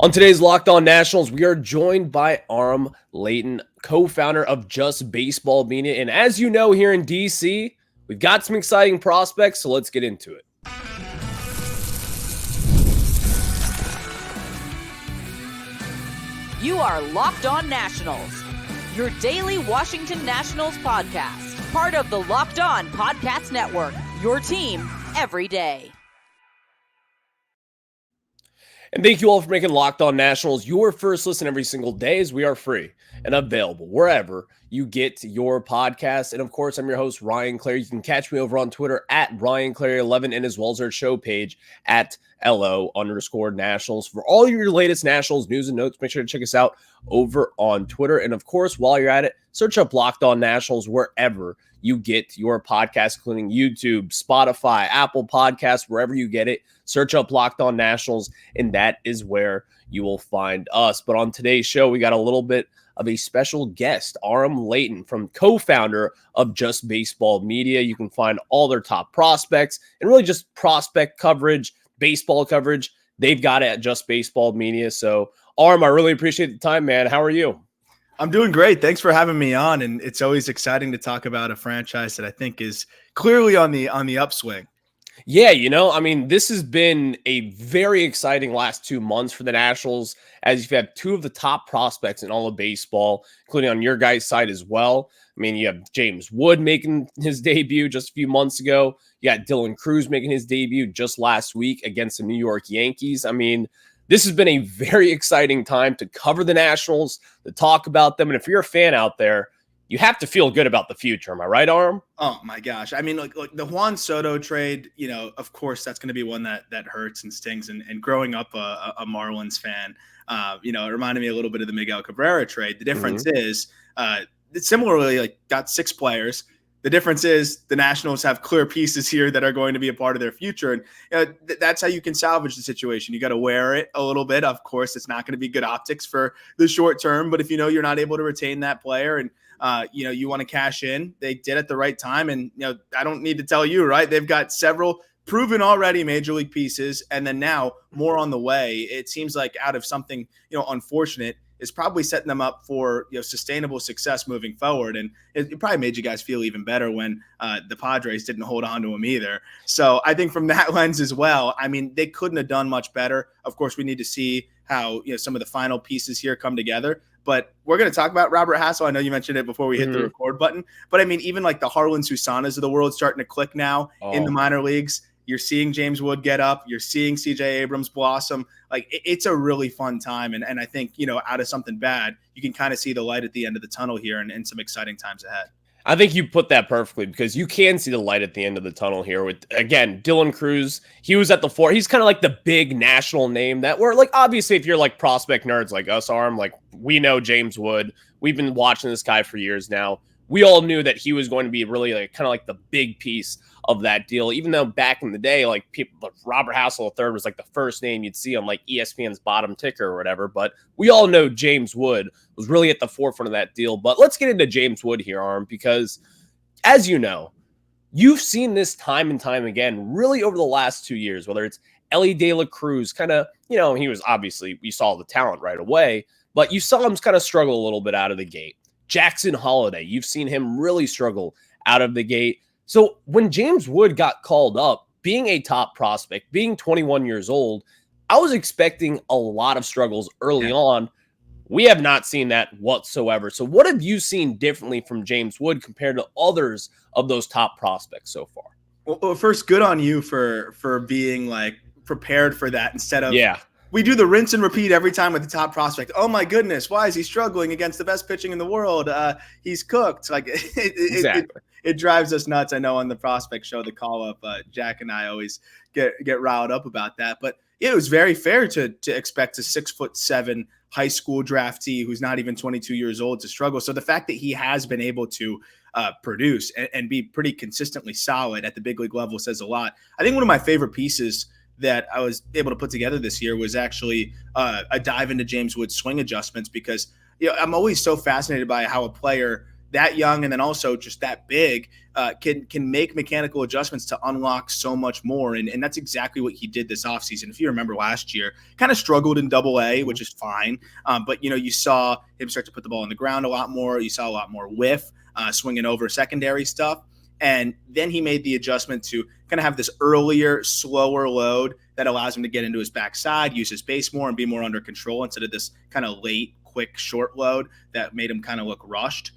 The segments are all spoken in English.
On today's Locked On Nationals, we are joined by Aram, Leighton, co-founder of Just Baseball Media. And as you know, here in DC, we've got some exciting prospects, so let's get into it. You are Locked On Nationals, your daily Washington Nationals podcast, part of the Locked On Podcast Network, your team every day. And thank you all for making Locked On Nationals your first listen every single day, as we are free and available wherever you get your podcasts. And of course, I'm your host, Ryan Clary. You can catch me over on Twitter at RyanClary11 and as well as our show page at LO_Nationals. For all your latest Nationals news and notes, make sure to check us out over on Twitter. And of course, while you're at it, search up Locked On Nationals wherever you get your podcast, including YouTube, Spotify, Apple Podcasts, wherever you get it. Search up Locked On Nationals, and that is where you will find us. But on today's show, we got a little bit of a special guest, Aram Leighton, from co-founder of Just Baseball Media. You can find all their top prospects and really just prospect coverage, baseball coverage. They've got it at Just Baseball Media. So, Aram, I really appreciate the time, man. How are you? I'm doing great. Thanks for having me on. And it's always exciting to talk about a franchise that I think is clearly on the upswing. Yeah, this has been a very exciting last 2 months for the Nationals, as you've had two of the top prospects in all of baseball, including on your guys' side as well. I mean, you have James Wood making his debut just a few months ago. You got Dylan Cruz making his debut just last week against the New York Yankees. I mean, this has been a very exciting time to cover the Nationals, to talk about them. And if you're a fan out there, you have to feel good about the future. Am I right, Aram? Oh my gosh. I mean, like the Juan Soto trade, of course that's going to be one that hurts and stings. And growing up a Marlins fan, it reminded me a little bit of the Miguel Cabrera trade. The difference is similarly, got 6 players. The difference is the Nationals have clear pieces here that are going to be a part of their future. And that's how you can salvage the situation. You got to wear it a little bit. Of course, it's not going to be good optics for the short term, but if you're not able to retain that player and you want to cash in, they did at the right time. And, I don't need to tell you, right? They've got several proven already major league pieces. And then now more on the way. It seems like out of something, unfortunate, is probably setting them up for sustainable success moving forward. And it probably made you guys feel even better when the Padres didn't hold on to them either. So I think from that lens as well, I mean, they couldn't have done much better. Of course, we need to see how some of the final pieces here come together. But we're going to talk about Robert Hassel. I know you mentioned it before we hit the record button. But I mean, even like the Harlan Susanas of the world starting to click now in the minor leagues. You're seeing James Wood get up. You're seeing CJ Abrams blossom. Like, it's a really fun time. And I think, out of something bad, you can kind of see the light at the end of the tunnel here and some exciting times ahead. I think you put that perfectly, because you can see the light at the end of the tunnel here with, again, Dylan Cruz. He was at the 4. He's kind of like the big national name that we're like, obviously, if you're like prospect nerds like us, Aram, like we know James Wood. We've been watching this guy for years now. We all knew that he was going to be really like kind of like the big piece of that deal, even though back in the day, like people like Robert Hassel III was like the first name you'd see on like ESPN's bottom ticker or whatever. But we all know James Wood was really at the forefront of that deal. But let's get into James Wood here, Aram, because as you know, you've seen this time and time again, really over the last 2 years, whether it's Elly De La Cruz, kind of, he was obviously, you saw the talent right away, but you saw him kind of struggle a little bit out of the gate. Jackson Holiday, you've seen him really struggle out of the gate. So when James Wood got called up, being a top prospect, being 21 years old, I was expecting a lot of struggles early on. We have not seen that whatsoever. So what have you seen differently from James Wood compared to others of those top prospects so far? Well, first, good on you for being like prepared for that instead of we do the rinse and repeat every time with the top prospect. Oh my goodness, why is he struggling against the best pitching in the world? He's cooked. Like it drives us nuts. I know on the prospect show, the call up, Jack and I always get riled up about that. But it was very fair to expect a 6'7" high school draftee who's not even 22 years old to struggle. So the fact that he has been able to produce and be pretty consistently solid at the big league level says a lot. I think one of my favorite pieces that I was able to put together this year was actually a dive into James Wood's swing adjustments, because I'm always so fascinated by how a player that young and then also just that big can make mechanical adjustments to unlock so much more. And that's exactly what he did this offseason. If you remember last year, kind of struggled in Double-A, which is fine. But, you saw him start to put the ball on the ground a lot more. You saw a lot more whiff, swinging over secondary stuff. And then he made the adjustment to kind of have this earlier, slower load that allows him to get into his backside, use his base more, and be more under control instead of this kind of late, quick, short load that made him kind of look rushed.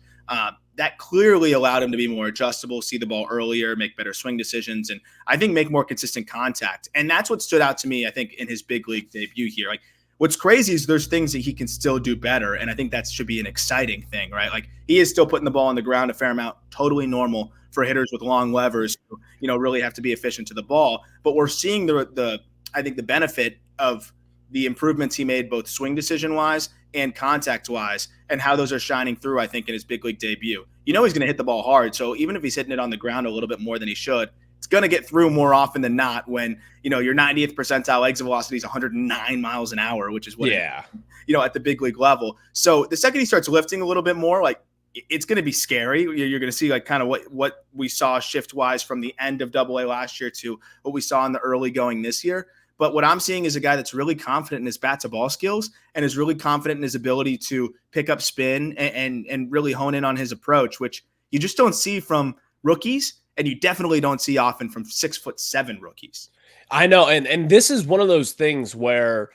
That clearly allowed him to be more adjustable, see the ball earlier, make better swing decisions, and I think make more consistent contact. And that's what stood out to me, I think, in his big league debut here. Like, what's crazy is there's things that he can still do better, and I think that should be an exciting thing, right? Like, he is still putting the ball on the ground a fair amount, totally normal for hitters with long levers who, really have to be efficient to the ball. But we're seeing I think the benefit of the improvements he made both swing decision-wise and contact-wise, and how those are shining through, I think, in his big league debut. He's going to hit the ball hard, so even if he's hitting it on the ground a little bit more than he should, it's going to get through more often than not when, your 90th percentile exit velocity is 109 miles an hour, which is what, at the big league level. So the second he starts lifting a little bit more, like, it's going to be scary. You're going to see like kind of what we saw shift-wise from the end of Double-A last year to what we saw in the early going this year. But what I'm seeing is a guy that's really confident in his bat-to-ball skills and is really confident in his ability to pick up spin and really hone in on his approach, which you just don't see from rookies, and you definitely don't see often from 6'7" rookies. I know, and this is one of those things where,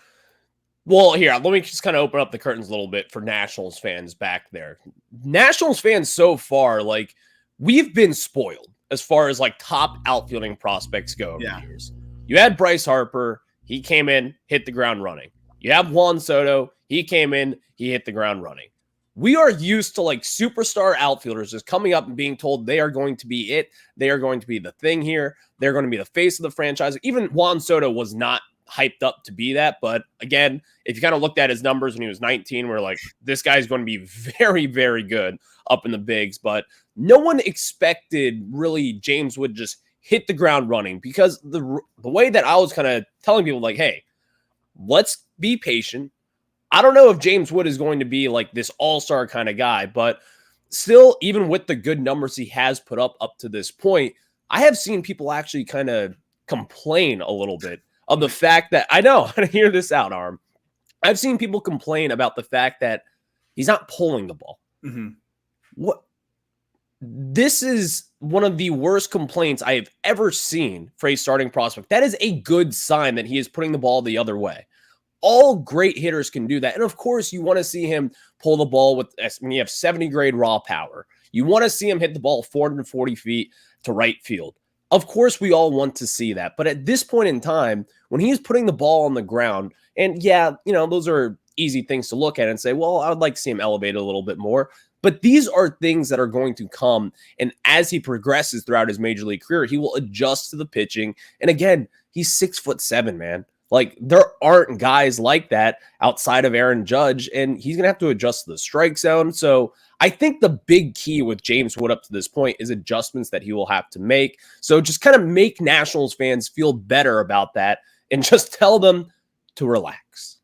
well, here, let me just kind of open up the curtains a little bit for Nationals fans back there. Nationals fans so far, like, we've been spoiled as far as like top outfielding prospects go over the years. You had Bryce Harper, he came in, hit the ground running. You have Juan Soto, he came in, he hit the ground running. We are used to like superstar outfielders just coming up and being told they are going to be it. They are going to be the thing here. They're going to be the face of the franchise. Even Juan Soto was not hyped up to be that. But again, if you kind of looked at his numbers when he was 19, we're like, this guy's going to be very, very good up in the bigs. But no one expected really James would just hit the ground running, because the way that I was kind of telling people, like, hey, let's be patient. I don't know if James Wood is going to be like this all-star kind of guy, but still, even with the good numbers he has put up to this point, I have seen people actually kind of complain a little bit of the fact that, I know, hear this out, Aram. I've seen people complain about the fact that he's not pulling the ball. Mm-hmm. What? This is one of the worst complaints I have ever seen for a starting prospect. That is a good sign that he is putting the ball the other way. All great hitters can do that. And of course, you want to see him pull the ball when you have 70 grade raw power. You want to see him hit the ball 440 feet to right field. Of course, we all want to see that. But at this point in time, when he's putting the ball on the ground, and yeah, those are easy things to look at and say, well, I would like to see him elevated a little bit more. But these are things that are going to come. And as he progresses throughout his major league career, he will adjust to the pitching. And again, he's 6'7", man. Like, there aren't guys like that outside of Aaron Judge, and he's going to have to adjust to the strike zone. So I think the big key with James Wood up to this point is adjustments that he will have to make. So just kind of make Nationals fans feel better about that and just tell them to relax.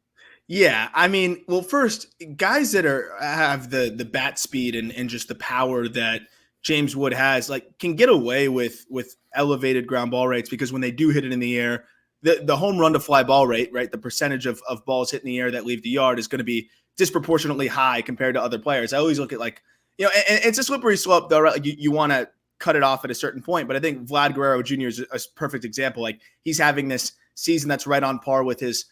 Yeah, I mean, well, first, guys that have the bat speed and just the power that James Wood has, like, can get away with elevated ground ball rates, because when they do hit it in the air, the home run to fly ball rate, right, the percentage of balls hit in the air that leave the yard is going to be disproportionately high compared to other players. I always look at, like, and it's a slippery slope, though, right? Like, you want to cut it off at a certain point, but I think Vlad Guerrero Jr. is a perfect example. Like, he's having this season that's right on par with his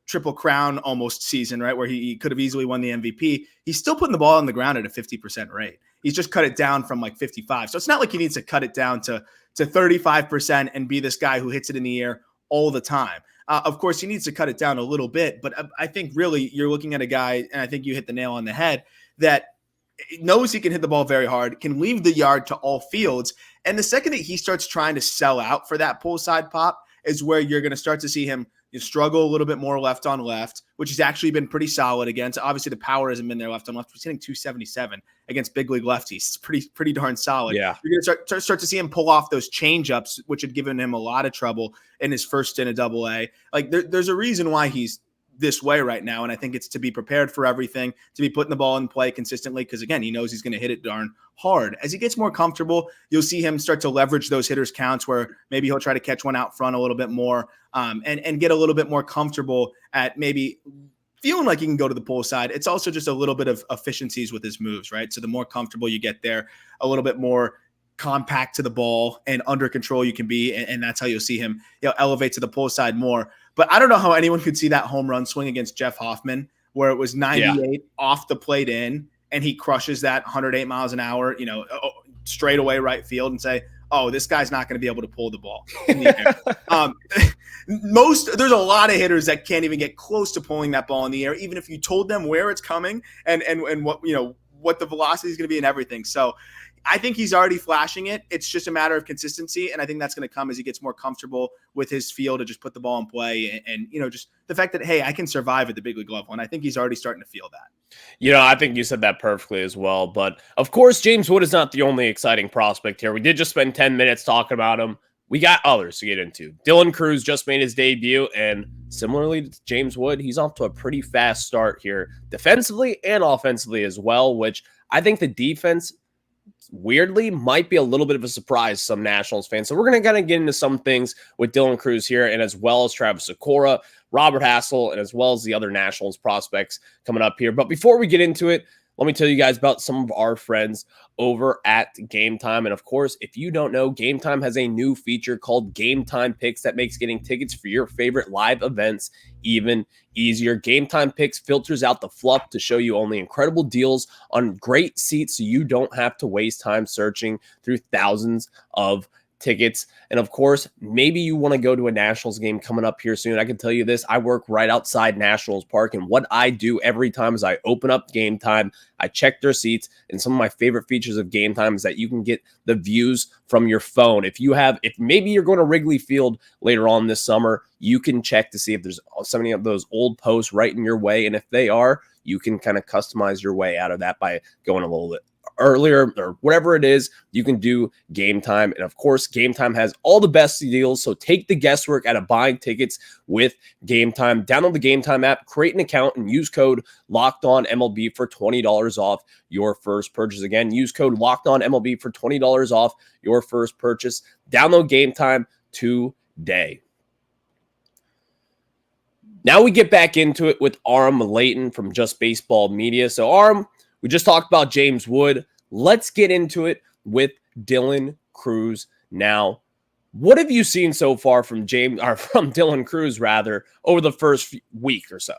Triple Crown almost season, right, where he could have easily won the MVP. He's still putting the ball on the ground at a 50% rate. He's just cut it down from like 55. So it's not like he needs to cut it down to 35% and be this guy who hits it in the air all the time. Of course, he needs to cut it down a little bit, but I think really you're looking at a guy, and I think you hit the nail on the head, that knows he can hit the ball very hard, can leave the yard to all fields. And the second that he starts trying to sell out for that pull side pop is where you're going to start to see him struggle a little bit more left on left, which has actually been pretty solid against. Obviously, the power hasn't been there left on left. He's hitting 277 against big league lefties. It's pretty darn solid. Yeah. You're going to start to see him pull off those changeups, which had given him a lot of trouble in his first stint at Double-A. Like, there's a reason why he's this way right now. And I think it's to be prepared for everything, to be putting the ball in play consistently. Because again, he knows he's going to hit it darn hard. As he gets more comfortable, you'll see him start to leverage those hitters counts where maybe he'll try to catch one out front a little bit more, and get a little bit more comfortable at maybe feeling like he can go to the pull side. It's also just a little bit of efficiencies with his moves, right? So the more comfortable you get there, a little bit more compact to the ball and under control you can be, and that's how you'll see him, elevate to the pull side more. But I don't know how anyone could see that home run swing against Jeff Hoffman, where it was 98 off the plate in, and he crushes that 108 miles an hour, straight away right field, and say, oh, this guy's not going to be able to pull the ball in the air. There's a lot of hitters that can't even get close to pulling that ball in the air, even if you told them where it's coming and what the velocity is going to be and everything. So I think he's already flashing it. It's just a matter of consistency, and I think that's going to come as he gets more comfortable with his feel to just put the ball in play, and just the fact that, hey, I can survive at the big league level, and I think he's already starting to feel that. I think you said that perfectly as well. But of course, James Wood is not the only exciting prospect here. We did just spend 10 minutes talking about him. We got others to get into. Dylan Cruz just made his debut, and similarly to James Wood, he's off to a pretty fast start here, defensively and offensively as well, which I think the defense weirdly might be a little bit of a surprise to some Nationals fans. So we're going to kind of get into some things with Dylan Cruz here, and as well as Travis Sykora, Robert Hassel, and as well as the other Nationals prospects coming up here. But before we get into it, let me tell you guys about some of our friends over at Gametime. And of course, if you don't know, Gametime has a new feature called Gametime Picks that makes getting tickets for your favorite live events even easier. Gametime Picks filters out the fluff to show you only incredible deals on great seats so you don't have to waste time searching through thousands of tickets. And of course, maybe you want to go to a Nationals game coming up here soon. I can tell you this, I work right outside Nationals Park, and what I do every time is I open up Gametime, I check their seats, and some of my favorite features of Gametime is that you can get the views from your phone. If maybe you're going to Wrigley Field later on this summer, you can check to see if there's so many of those old posts right in your way, and if they are, you can kind of customize your way out of that by going a little bit earlier or whatever it is. You can do Gametime. And of course, Gametime has all the best deals. So take the guesswork out of buying tickets with Gametime. Download the Gametime app, create an account, and use code LOCKEDONMLB for $20 off your first purchase. Again, use code LOCKEDONMLB for $20 off your first purchase. Download Gametime today. Now we get back into it with Aram Leighton from Just Baseball Media. So Aram, we just talked about James Wood. Let's get into it with Dylan Cruz now. What have you seen so far from Dylan Cruz over the first week or so?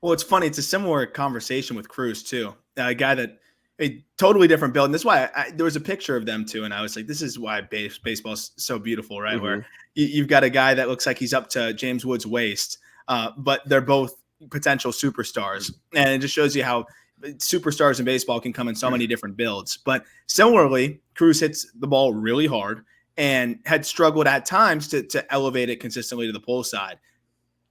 Well, it's funny. It's a similar conversation with Cruz too. A guy that a totally different build. And that's why there was a picture of them too. And I was like, this is why baseball's so beautiful, right? Mm-hmm. Where you've got a guy that looks like he's up to James Wood's waist, but they're both potential superstars. And it just shows you how superstars in baseball can come in so many different builds. But similarly, Cruz hits the ball really hard and had struggled at times to elevate it consistently to the pull side.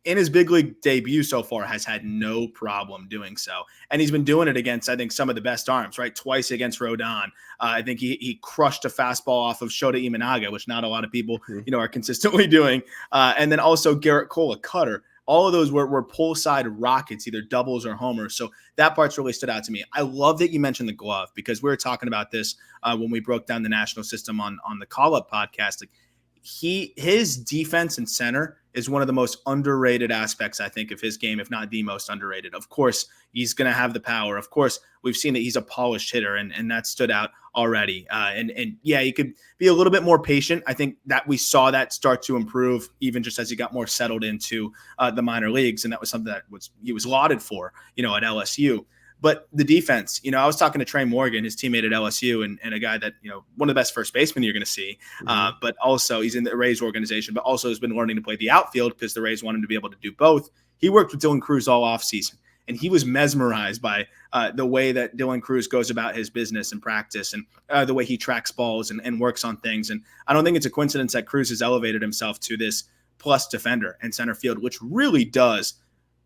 In his big league debut so far, has had no problem doing so. And he's been doing it against, I think, some of the best arms, right? Twice against Rodon. I think he crushed a fastball off of Shota Imanaga, which not a lot of people, are consistently doing. And then also Garrett Cole, a cutter. All of those were pull side rockets, either doubles or homers. So that part's really stood out to me. I love that you mentioned the glove, because we were talking about this when we broke down the national system on the call-up podcast. Like his defense and center is one of the most underrated aspects, I think, of his game, if not the most underrated. Of course, he's going to have the power. Of course, we've seen that he's a polished hitter, and that stood out already. And yeah, you could be a little bit more patient. I think that we saw that start to improve even just as he got more settled into the minor leagues. And that was something that he was lauded for, at LSU. But the defense, I was talking to Trey Morgan, his teammate at LSU, and a guy that, one of the best first basemen you're going to see. But also he's in the Rays organization, but also has been learning to play the outfield because the Rays want him to be able to do both. He worked with Dylan Cruz all offseason, and he was mesmerized by the way that Dylan Cruz goes about his business and practice, and the way he tracks balls and works on things. And I don't think it's a coincidence that Cruz has elevated himself to this plus defender in center field, which really does,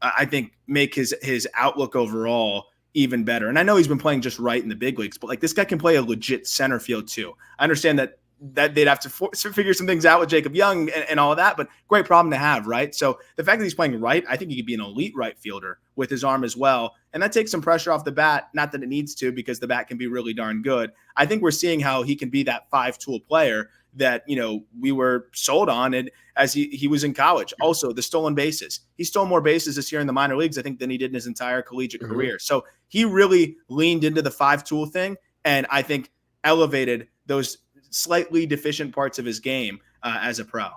I think, make his outlook overall even better. And I know he's been playing just right in the big leagues, but like this guy can play a legit center field too. I understand that that they'd have to figure some things out with Jacob Young and all of that, but great problem to have, right? So the fact that he's playing right, I think he could be an elite right fielder with his arm as well. And that takes some pressure off the bat. Not that it needs to, because the bat can be really darn good. I think we're seeing how he can be that 5-tool player that, we were sold on, and as he was in college. Also, the stolen bases. He stole more bases this year in the minor leagues, I think, than he did in his entire collegiate career. So he really leaned into the 5-tool thing, and I think elevated those slightly deficient parts of his game as a pro.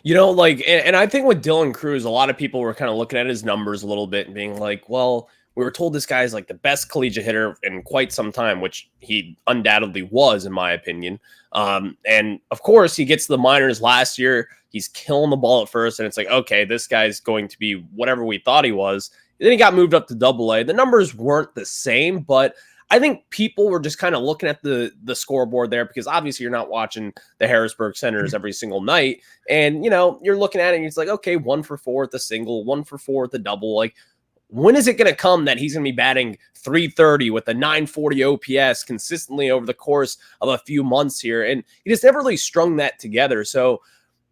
And I think with Dylan Cruz, a lot of people were kind of looking at his numbers a little bit and being like, well, we were told this guy's like the best collegiate hitter in quite some time, which he undoubtedly was, in my opinion. And of course, he gets to the minors last year. He's killing the ball at first, and it's like, okay, this guy's going to be whatever we thought he was. Then he got moved up to Double-A. The numbers weren't the same, but I think people were just kind of looking at the scoreboard there, because obviously you're not watching the Harrisburg Senators every single night. And, you're looking at it and it's like, okay, 1 for 4 at the single, 1 for 4 at the double. Like, when is it going to come that he's going to be batting .330 with a .940 OPS consistently over the course of a few months here? And he just never really strung that together. So,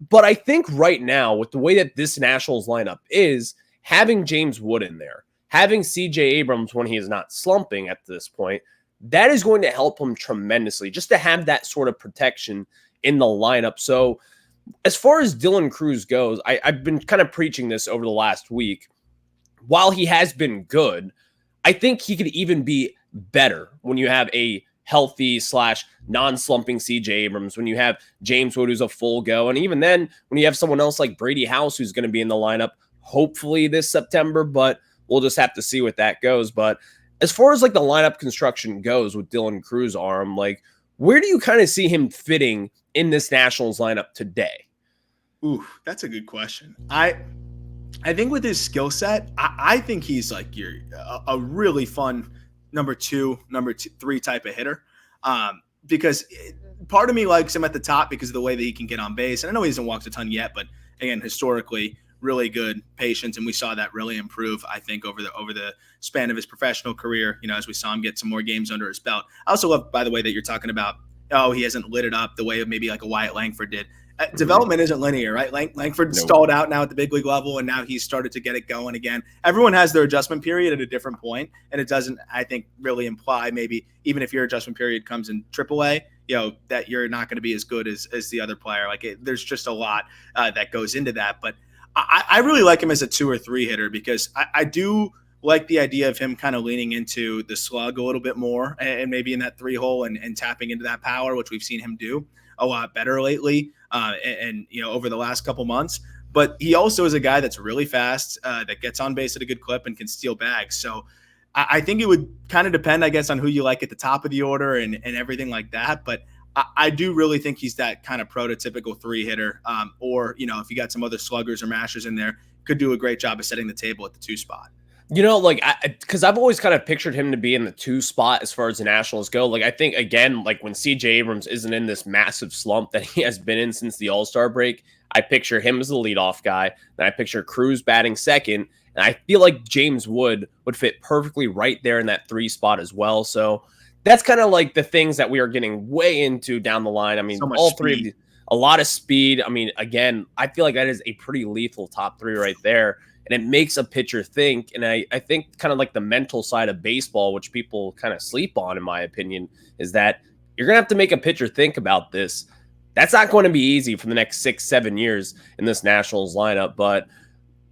but I think right now, with the way that this Nationals lineup is, having James Wood in there, having CJ Abrams when he is not slumping at this point, that is going to help him tremendously, just to have that sort of protection in the lineup. So as far as Dylan Cruz goes, I've been kind of preaching this over the last week. While he has been good, I think he could even be better when you have a healthy / non-slumping CJ Abrams, when you have James Wood, who's a full go. And even then, when you have someone else like Brady House, who's going to be in the lineup, hopefully this September, but we'll just have to see what that goes. But as far as like the lineup construction goes with Dylan Cruz' arm, like, where do you kind of see him fitting in this Nationals lineup today? Ooh, that's a good question. I think with his skill set, I think he's like a really fun number 2, number 3 type of hitter. Because part of me likes him at the top because of the way that he can get on base. And I know he hasn't walked a ton yet, but again, historically, really good patience, and we saw that really improve, I think, over the span of his professional career, as we saw him get some more games under his belt. I also love, by the way, that you're talking about, he hasn't lit it up the way maybe like a Wyatt Langford did. Development isn't linear, right? Langford stalled out now at the big league level, and now he's started to get it going again. Everyone has their adjustment period at a different point, and it doesn't, I think, really imply maybe even if your adjustment period comes in AAA, that you're not going to be as good as the other player. There's just a lot that goes into that. But I really like him as a 2 or 3 hitter, because I do like the idea of him kind of leaning into the slug a little bit more, and maybe in that 3 hole and tapping into that power, which we've seen him do a lot better lately. And over the last couple months, but he also is a guy that's really fast, that gets on base at a good clip and can steal bags. So I think it would kind of depend, I guess, on who you like at the top of the order and everything like that. But I do really think he's that kind of prototypical 3 hitter. Or, if you got some other sluggers or mashers in there, could do a great job of setting the table at the 2 spot. Because I've always kind of pictured him to be in the 2 spot as far as the Nationals go. I think, again, when CJ Abrams isn't in this massive slump that he has been in since the All-Star break, I picture him as the leadoff guy, and I picture Cruz batting second, and I feel like James Wood would fit perfectly right there in that 3 spot as well. So that's kind of like the things that we are getting way into down the line. I mean, so all speed. 3 of these, a lot of speed. I mean, again, I feel like that is a pretty lethal top 3 right there. And it makes a pitcher think. And I think kind of like the mental side of baseball, which people kind of sleep on, in my opinion, is that you're going to have to make a pitcher think about this. That's not going to be easy for the next 6-7 years in this Nationals lineup. But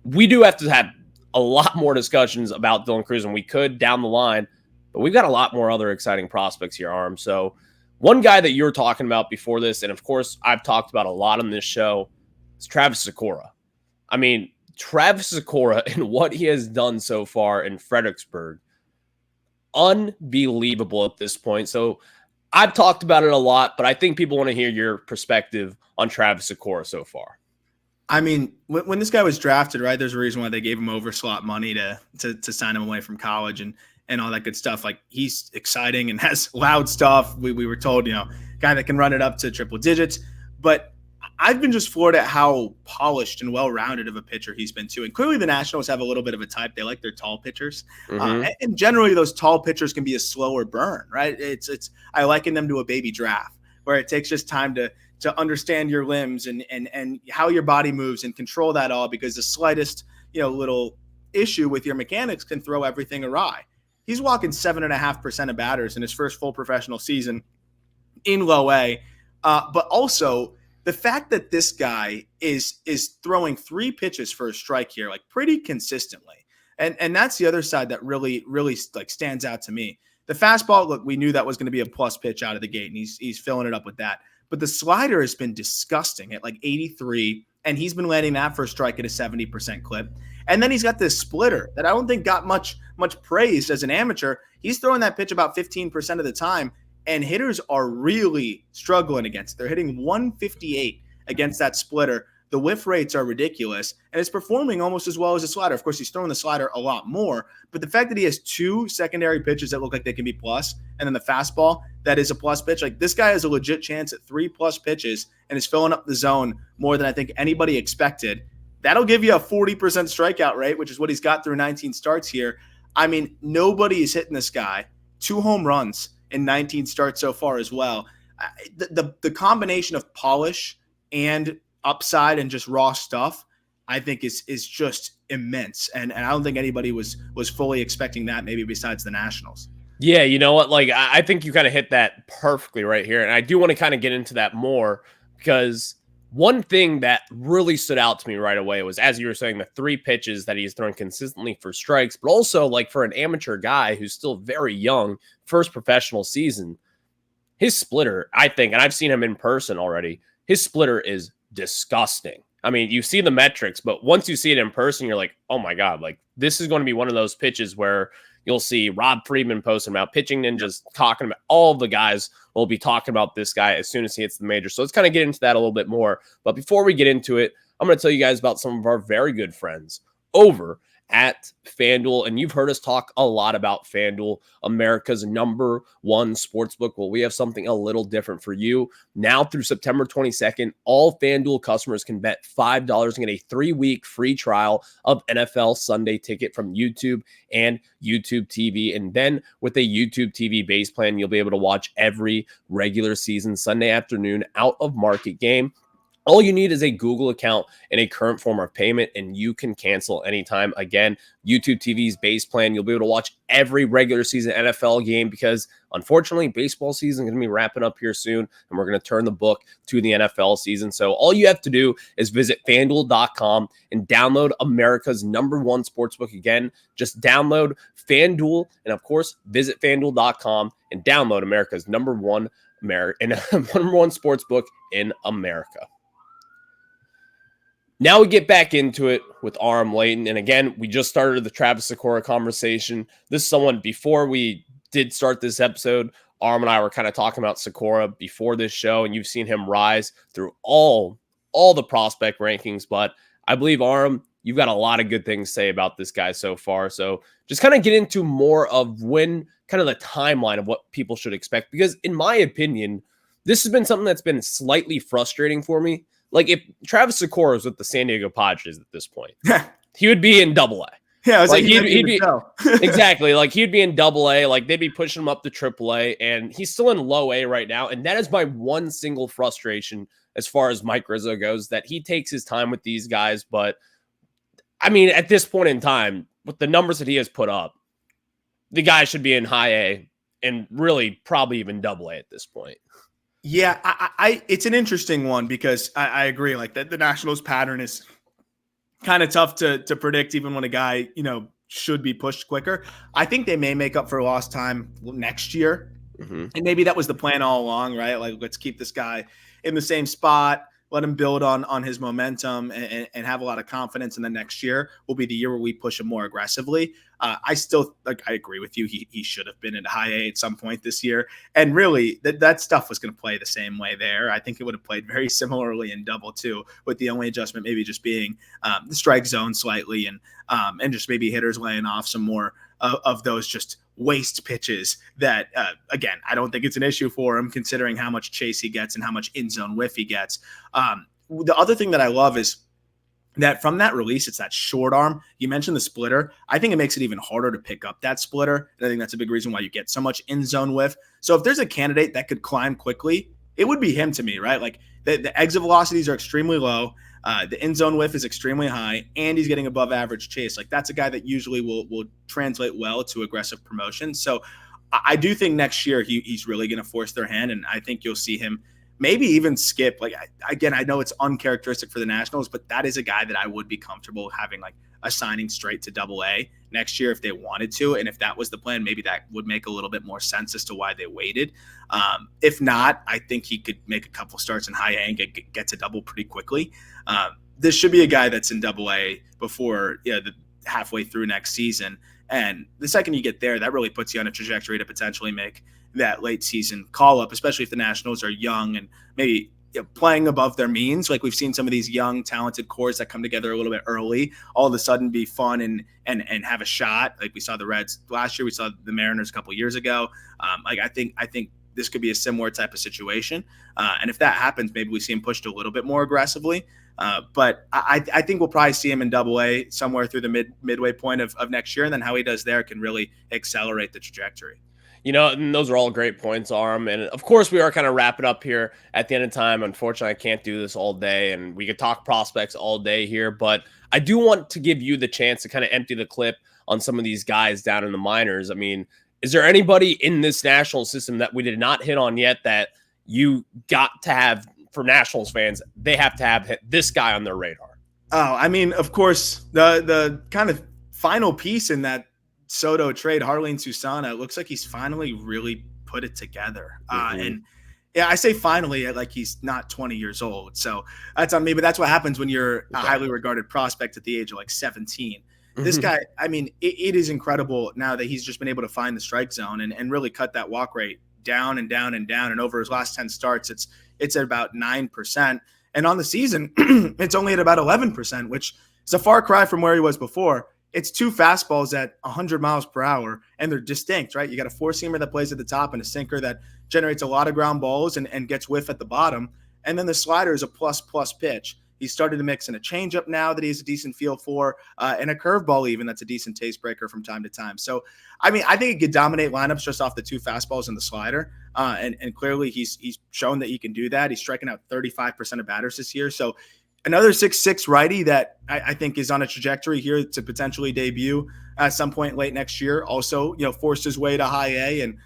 we do have to have a lot more discussions about Dylan Cruz, and we could down the line. But we've got a lot more other exciting prospects here, Aram. So one guy that you were talking about before this, and of course I've talked about a lot on this show, is Travis Sykora. I mean, Travis Sykora and what he has done so far in Fredericksburg, unbelievable at this point. So I've talked about it a lot, but I think people want to hear your perspective on Travis Sykora so far. I mean, when this guy was drafted, right, there's a reason why they gave him over slot money to sign him away from college and all that good stuff. He's exciting and has loud stuff. We were told, guy that can run it up to triple digits. But I've been just floored at how polished and well-rounded of a pitcher he's been too. And clearly the Nationals have a little bit of a type. They like their tall pitchers. And generally those tall pitchers can be a slower burn, right? I liken them to a baby giraffe. where it takes just time to understand your limbs and how your body moves and control that all, because the slightest, little issue with your mechanics can throw everything awry. He's walking 7.5% of batters in his first full professional season in low A. But also the fact that this guy is throwing 3 pitches for a strike here, like pretty consistently. And that's the other side that really like stands out to me. The fastball, look, we knew that was going to be a plus pitch out of the gate, and he's filling it up with that. But the slider has been disgusting at like 83, and he's been landing that for a strike at a 70% clip. And then he's got this splitter that I don't think got much praised as an amateur. He's throwing that pitch about 15% of the time, and hitters are really struggling against it. They're hitting 158 against that splitter. The whiff rates are ridiculous, and it's performing almost as well as the slider. Of course, he's throwing the slider a lot more, but the fact that he has 2 secondary pitches that look like they can be plus, and then the fastball that is a plus pitch, like this guy has a legit chance at 3 plus pitches and is filling up the zone more than I think anybody expected. That'll give you a 40% strikeout rate, which is what he's got through 19 starts here. I mean, nobody is hitting this guy. 2 home runs in 19 starts so far as well. The combination of polish and upside and just raw stuff, I think is just immense. And I don't think anybody was fully expecting that, maybe besides the Nationals. Yeah, you know what? Like, I think you kind of hit that perfectly right here. And I do want to kind of get into that more, because one thing that really stood out to me right away was, as you were saying, the 3 pitches that he's throwing consistently for strikes, but also like for an amateur guy who's still very young, first professional season, his splitter, I think, and I've seen him in person already, his splitter is disgusting. I mean, you see the metrics, but once you see it in person, you're like, oh my God, like this is going to be one of those pitches where you'll see Rob Friedman posting about Pitching Ninjas, talking about, all of the guys will be talking about this guy as soon as he hits the major. So let's kind of get into that a little bit more. But before we get into it, I'm going to tell you guys about some of our very good friends over at FanDuel. And you've heard us talk a lot about FanDuel, America's #1 sportsbook. Well, we have something a little different for you. Now through September 22nd, all FanDuel customers can bet $5 and get a 3-week free trial of NFL Sunday Ticket from YouTube and YouTube TV. And then with a YouTube TV base plan, you'll be able to watch every regular season Sunday afternoon out of market game. All you need is a Google account and a current form of payment, and you can cancel anytime. Again, YouTube TV's base plan, you'll be able to watch every regular season NFL game, because unfortunately, baseball season is going to be wrapping up here soon, and we're going to turn the book to the NFL season. So all you have to do is visit FanDuel.com and download America's #1 sportsbook. Again, just download FanDuel, and of course, visit FanDuel.com and download America's #1 sportsbook in America. Now we get back into it with Aram, Leighton. And again, we just started the Travis Sykora conversation. This is someone, before we did start this episode, Aram and I were kind of talking about Sykora before this show, and you've seen him rise through all the prospect rankings. But I believe, Aram, you've got a lot of good things to say about this guy so far. So just kind of get into more of when, kind of the timeline of what people should expect. Because in my opinion, this has been something that's been slightly frustrating for me. Like, if Travis Sykora was with the San Diego Padres at this point, he would be in Double-A. Yeah, I was like he'd be exactly, like he'd be in Double-A. Like, they'd be pushing him up to Triple-A, and he's still in Low A right now. And that is my one single frustration as far as Mike Rizzo goes, that he takes his time with these guys. But I mean, at this point in time, with the numbers that he has put up, the guy should be in High A and really probably even Double-A at this point. Yeah, I it's an interesting one, because I agree. Like, the Nationals pattern is kind of tough to predict, even when a guy, should be pushed quicker. I think they may make up for lost time next year. Mm-hmm. And maybe that was the plan all along, right? Like, let's keep this guy in the same spot, let him build on his momentum and have a lot of confidence. And then next year will be the year where we push him more aggressively. I still, I agree with you. He should have been in High A at some point this year. And really, that stuff was going to play the same way there. I think it would have played very similarly in Double-2, with the only adjustment maybe just being the strike zone slightly, and just maybe hitters laying off some more of those just waste pitches that, again, I don't think it's an issue for him, considering how much chase he gets and how much in-zone whiff he gets. The other thing that I love is that from that release, it's that short arm. You mentioned the splitter. I think it makes it even harder to pick up that splitter. And I think that's a big reason why you get so much in-zone whiff. So if there's a candidate that could climb quickly, it would be him to me, right? Like the exit velocities are extremely low. The end zone whiff is extremely high, and he's getting above average chase. Like that's a guy that usually will translate well to aggressive promotion. So I do think next year he's really going to force their hand, and I think you'll see him maybe even skip. Like again, I know it's uncharacteristic for the Nationals, but that is a guy that I would be comfortable having like assigning straight to Double-A next year if they wanted to, and if that was the plan, maybe that would make a little bit more sense as to why they waited. If not, I think he could make a couple starts in high A and get to double pretty quickly. This should be a guy that's in Double-A before the halfway through next season. And the second you get there, that really puts you on a trajectory to potentially make that late season call up, especially if the Nationals are young and maybe playing above their means. Like we've seen some of these young, talented cores that come together a little bit early, all of a sudden be fun and have a shot. Like we saw the Reds last year, we saw the Mariners a couple of years ago. I think this could be a similar type of situation. And if that happens, maybe we see him pushed a little bit more aggressively. But I think we'll probably see him in Double-A somewhere through the midway point of next year. And then how he does there can really accelerate the trajectory. And those are all great points, Aram. And of course, we are kind of wrapping up here at the end of time. Unfortunately, I can't do this all day, and we could talk prospects all day here. But I do want to give you the chance to kind of empty the clip on some of these guys down in the minors. I mean, is there anybody in this national system that we did not hit on yet that you got to have, for Nationals fans, they have to have this guy on their radar? Oh, I mean, of course, the kind of final piece in that Soto trade, Harleen Susana, it looks like he's finally really put it together. And yeah, I say finally, like he's not 20 years old. So that's on me, but that's what happens when you're a highly regarded prospect at the age of like 17. This guy, I mean, it is incredible now that he's just been able to find the strike zone and really cut that walk rate down and down and down. And over his last 10 starts, it's at about 9%. And on the season, it's only at about 11%, which is a far cry from where he was before. It's two fastballs at 100 miles per hour, and they're distinct, right? You got a four-seamer that plays at the top and a sinker that generates a lot of ground balls and gets whiff at the bottom. And then the slider is a plus pitch. He's started to mix in a changeup now that he has a decent feel for, and a curveball even that's a decent taste breaker from time to time. So, I mean, I think he could dominate lineups just off the two fastballs and the slider. And clearly he's shown that he can do that. He's striking out 35% of batters this year. So another 6'6" righty that I think is on a trajectory here to potentially debut at some point late next year. Also, forced his way to high A and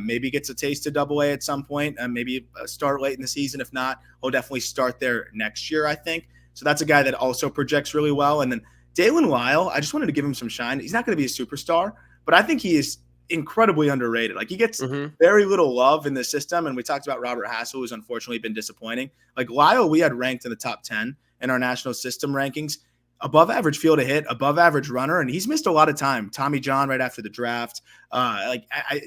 maybe gets a taste of Double-A at some point. Maybe start late in the season. If not, he'll definitely start there next year, I think. So that's a guy that also projects really well. And then Dalen Lyle, I just wanted to give him some shine. He's not going to be a superstar, but I think he is incredibly underrated. Like he gets very little love in the system. And we talked about Robert Hassel, who's unfortunately been disappointing. Like Lyle, we had ranked in the top 10 in our national system rankings, above average field to hit, above average runner. And he's missed a lot of time. Tommy John right after the draft,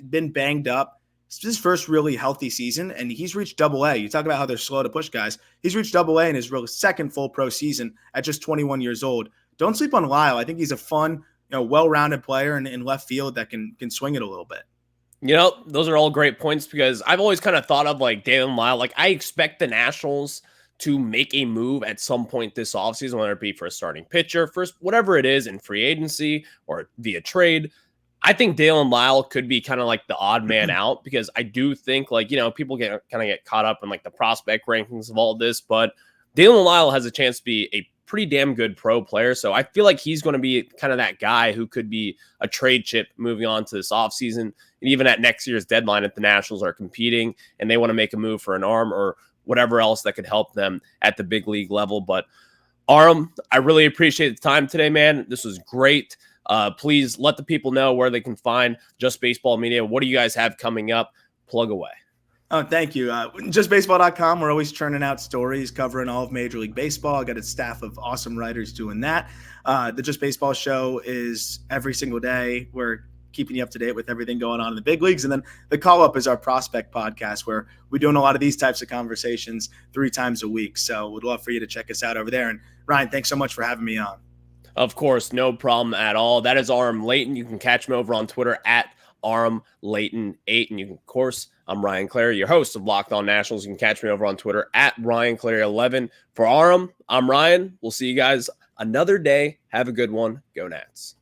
been banged up. It's his first really healthy season, and he's reached Double-A. You talk about how they're slow to push guys. He's reached Double-A in his really second full pro season at just 21 years old. Don't sleep on Lyle. I think he's a fun, well-rounded player in left field that can swing it a little bit. Those are all great points because I've always kind of thought of like Dalen Lyle. Like I expect the Nationals to make a move at some point this offseason, whether it be for a starting pitcher, first, whatever it is in free agency or via trade. I think Dalen Lyle could be kind of like the odd man out because I do think people get caught up in like the prospect rankings of all this, but Dalen Lyle has a chance to be a pretty damn good pro player. So I feel like he's going to be kind of that guy who could be a trade chip moving on to this offseason. And even at next year's deadline, if the Nationals are competing and they want to make a move for an arm or whatever else that could help them at the big league level. But Aram, I really appreciate the time today, man. This was great. Please let the people know where they can find Just Baseball Media. What do you guys have coming up? Plug away. Oh, thank you. JustBaseball.com. We're always churning out stories covering all of Major League Baseball. I got a staff of awesome writers doing that. The Just Baseball show is every single day. We're keeping you up to date with everything going on in the big leagues. And then the Call Up is our prospect podcast where we're doing a lot of these types of conversations 3 times a week. So we'd love for you to check us out over there. And Ryan, thanks so much for having me on. Of course, no problem at all. That is Aram Leighton. You can catch me over on Twitter at AramLeighton8. And you can, of course, I'm Ryan Clary, your host of Locked On Nationals. You can catch me over on Twitter at RyanClary11. For Aram, I'm Ryan. We'll see you guys another day. Have a good one. Go Nats.